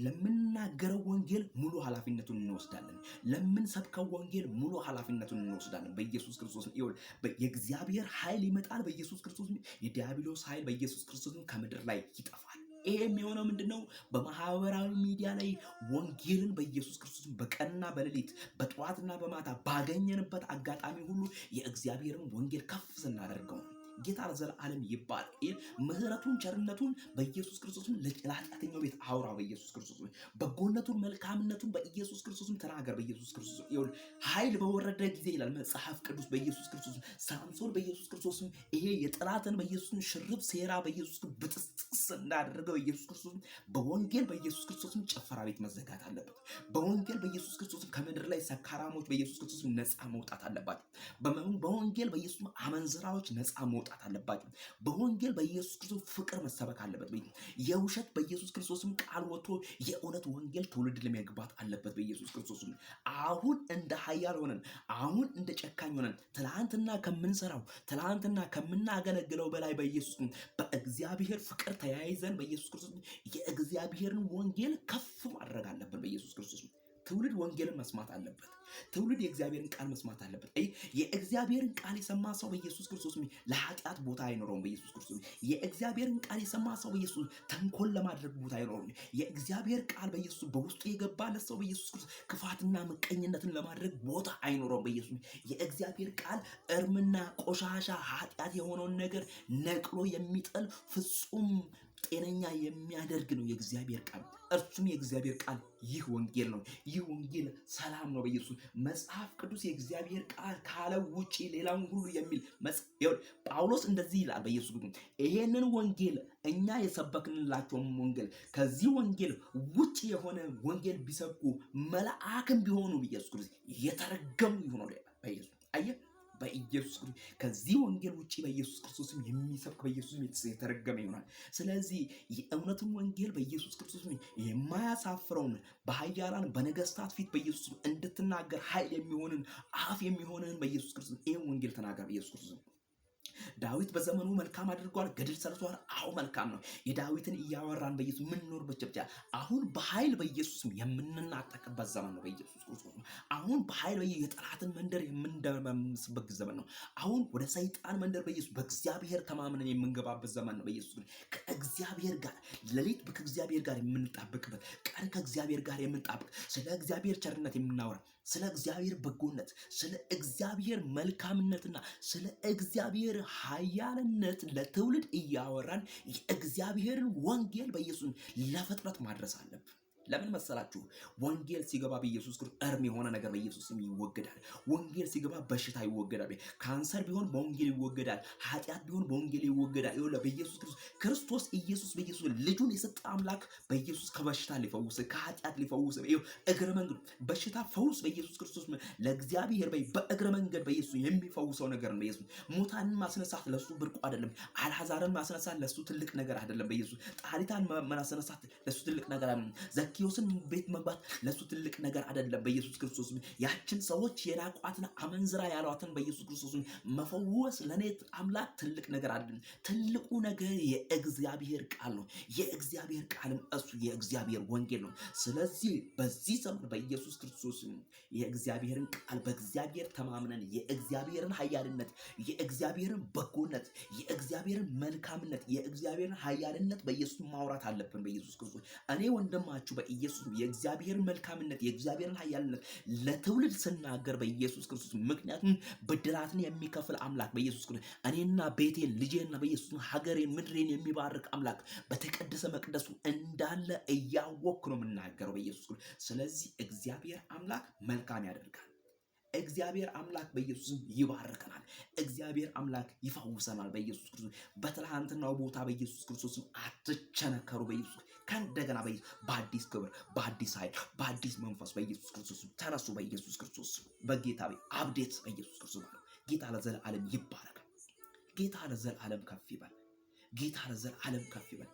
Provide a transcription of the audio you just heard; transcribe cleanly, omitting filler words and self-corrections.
ለምንናገረው ወንጌል ሙሉ ኃላፊነቱን እንወስዳለን። ለምንሰብከው ወንጌል ሙሉ ኃላፊነቱን እንወስዳለን። በኢየሱስ ክርስቶስ የእግዚአብሔር ኃይል ይመጣል። በኢየሱስ ክርስቶስ የዲያብሎስ ኃይል በኢየሱስ ክርስቶስ ከምድር ላይ ይጠፋል። ይሄ የሚሆነው ምንድነው? በማህበራዊ ሚዲያ ላይ ወንጌልን በኢየሱስ ክርስቶስ በቀንና በሌሊት በጠዋትና በማታ ባገኘንበት አጋጣሚ ሁሉ የእግዚአብሔርን ወንጌል ከፍ ስናደርገው ጌታ ለዘላለም ይባረክ። ምህረቱን ቸርነቱን በኢየሱስ ክርስቶስ ለኃጢአተኛው ቤት አውራ። በኢየሱስ ክርስቶስ በጎነቱን መልካምነቱን በኢየሱስ ክርስቶስ ተናገር። በኢየሱስ ክርስቶስ ኃይል በወረደ ጊዜ ይላል መጽሐፍ ቅዱስ በኢየሱስ ክርስቶስ ሳምሶን በኢየsus ክርስቶስ ይሄ የጠላትን በኢየሱስ ሽርብ ሴራ በኢየሱስ ብጥስጥስ እንዳደረገው በኢየሱስ ክርስቶስ በወንጌል በኢየsus ክርስቶስ ጭፈራ ቤት መዘጋት አለበት። በወንጌል በኢየsus ክርስቶስ ከምድር ላይ ሰካራሞች በኢየsus ክርስቶስ ነፃ መውጣት አለባቸው። በወንጌል በኢየሱስ አመንዝራዎች ነፃ መውጣት አለባቸው። በወንጌል በኢየሱስ ክርስቶስ ፍቅር መሰበክ አለበት። የውሸት በኢየሱስ ክርስቶስም ቃል ወጥቶ የእውነት ወንጌል ትውልድ ለመግባት አለበት። በኢየsus ክርስቶስ አሁን እንደ ኃያል ሆነን አሁን እንደ ጨካኝ ሆነን ትላንትና ከምንሰራው ትላንትና ከምናገለግለው በላይ በኢየሱስ በእግዚአብሔር ፍቅር ተያይዘን በኢየsus ክርስቶስ የእግዚአብሔርን ወንጌል ከፍ ማድረግ አለበት። በኢየsus ክርስቶስ ትውልድ ወንጌልን መስማት አለበት። ትውልድ የእግዚአብሔርን ቃል መስማት አለበት። የእግዚአብሔርን ቃል የሰማ ሰው በኢየsus ክርስቶስ ለኃጢአት ቦታ አይኖረውም። በኢየsus ክርስቶስ የእግዚአብሔርን ቃል የሰማ ሰው በኢየሱስ ተንኮል ለማድረግ ቦታ አይኖረውም። የእግዚአብሔር ቃል በኢየሱስ በውስጡ የገባለት ሰው በኢየsus ክርስቶስ ክፋትና ምቀኝነትን ለማድረግ ቦታ አይኖረውም። በኢየሱስ የእግዚአብሔር ቃል እርምና ቆሻሻ ኃጢአት የሆነውን ነገር ነቅሎ የሚጥል ፍጹም ጤነኛ የሚያደርግ ነው የእግዚአብሔር ቃል። እርሱም የእግዚአብሔር ቃል ይህ ወንጌል ነው። ይህ ወንጌል ሰላም ነው። በኢየሱስ መጽሐፍ ቅዱስ የእግዚአብሔር ቃል ካለው ውጪ ሌላውን ሁሉ የሚል ጳውሎስ እንደዚህ ይላል። በኢየሱስ ይሄንን ወንጌል እኛ የሰበክንላቸውን ወንጌል ከዚህ ወንጌል ውጪ የሆነ ወንጌል ቢሰብኩ መልአክም ቢሆኑ በኢየሱስ ክርስቶስ የተረገሙ ይሆናሉ። በኢየሱስ አየህ በኢየሱስ ክርስቶስ ከዚህ ወንጌል ውጪ በኢየሱስ ክርስቶስ የሚሰብክ በኢየሱስ የተረገመ ይሆናል። ስለዚህ የእውነትን ወንጌል በኢየሱስ ክርስቶስ የማያሳፍረውን በኃያላን በነገስታት ፊት በኢየሱስ እንድትናገር ኃይል የሚሆንን አፍ የሚሆንን በኢየሱስ ክርስቶስ ይሄን ወንጌል ተናገር። በኢየሱስ ክርስቶስ ዳዊት በዘመኑ መልካም አድርጓል፣ ገድል ሰርቷል። አዎ መልካም ነው። የዳዊትን እያወራን በኢየሱስ የምንኖርበት ብቻ አሁን በኃይል በኢየሱስ የምንናጠቅበት ዘመን ነው። በኢየሱስ ክርስቶስ አሁን በኃይል የጠላትን መንደር የምንደመስበት ዘመን ነው። አሁን ወደ ሰይጣን መንደር በኢየሱስ በእግዚአብሔር ተማምነን የምንገባበት ዘመን ነው። በኢየሱስ ከእግዚአብሔር ጋር ሌሊት ከእግዚአብሔር ጋር የምንጣበቅበት ቀን ከእግዚአብሔር ጋር የምንጣበቅ ስለ እግዚአብሔር ቸርነት የምናወራ ስለ እግዚአብሔር በጎነት ስለ እግዚአብሔር መልካምነትና ስለ እግዚአብሔር ኃያልነት ለትውልድ እያወራን የእግዚአብሔርን ወንጌል በኢየሱስ ለፍጥረት ማድረስ አለብን። ለምን መሰላችሁ? ወንጌል ሲገባ በኢየሱስ ክርስቶስ እርም የሆነ ነገር በኢየሱስ ስም ይወገዳል። ወንጌል ሲገባ በሽታ ይወገዳል። ካንሰር ቢሆን በወንጌል ይወገዳል። ኃጢአት ቢሆን በወንጌል ይወገዳል። በኢየሱስ ክርስቶስ ኢየሱስ በኢየሱስ ልጁን የሰጠ አምላክ በኢየሱስ ከበሽታ ሊፈውስ ከኃጢአት ሊፈውስ እግረ መንገድ በሽታ ፈውስ በኢየsus ክርስቶስ ለእግዚአብሔር በእግረ መንገድ በኢየሱስ የሚፈውሰው ነገር ነው። በኢየሱስ ሙታንን ማስነሳት ለሱ ብርቁ አይደለም። አልዓዛርን ማስነሳት ለሱ ትልቅ ነገር አይደለም። በኢየሱስ ጣሊታን ማስነሳት ለሱ ትልቅ ነገር አይደለም። ዘኪዮስን ቤት መግባት ለሱ ትልቅ ነገር አይደለም። በኢየሱስ ክርስቶስ ያችን ሰዎች የናቋትን አመንዝራ ያሏትን በኢየሱስ ክርስቶስ መፈወስ ለኔ አምላክ ትልቅ ነገር አይደለም። ትልቁ ነገር የእግዚአብሔር ቃል ነው። የእግዚአብሔር ቃልም እሱ የእግዚአብሔር ወንጌል ነው። ስለዚህ በዚህ ዘመን በኢየሱስ ክርስቶስ የእግዚአብሔርን ቃል በእግዚአብሔር ተማምነን የእግዚአብሔርን ኃያልነት የእግዚአብሔርን በጎነት የእግዚአብሔርን መልካምነት የእግዚአብሔርን ኃያልነት በኢየሱስ ማውራት አለብን። በኢየሱስ ክርስቶስ እኔ ወንድማችሁ በኢየሱስ የእግዚአብሔርን መልካምነት የእግዚአብሔርን ኃያልነት ለትውልድ ስናገር በኢየሱስ ክርስቶስ ምክንያቱም ብድራትን የሚከፍል አምላክ በኢየሱስ ክርስቶስ እኔና ቤቴን ልጄና በኢየሱስ ሀገሬን ምድሬን የሚባርክ አምላክ በተቀደሰ መቅደሱ እንዳለ እያወቅኩ ነው የምናገረው በኢየሱስ ክርስቶስ። ስለዚህ እግዚአብሔር አምላክ መልካም ያደርጋል። እግዚአብሔር አምላክ በኢየሱስ ይባርከናል። እግዚአብሔር አምላክ ይፈውሰናል። በኢየሱስ ክርስቶስ በትላንትናው ቦታ በኢየሱስ ክርስቶስ አትቸነከሩ። በኢየሱስ ከእንደገና በአዲስ ክብር በአዲስ ኃይል በአዲስ መንፈስ በኢየሱስ ክርስቶስ ተነሱ። በኢየሱስ ክርስቶስ በጌታ አብዴት በኢየሱስ ክርስቶስ ጌታ ለዘላለም ይባረክ። ጌታ ለዘላለም ከፍ ይበል። ጌታ ለዘላለም ከፍ ይበል።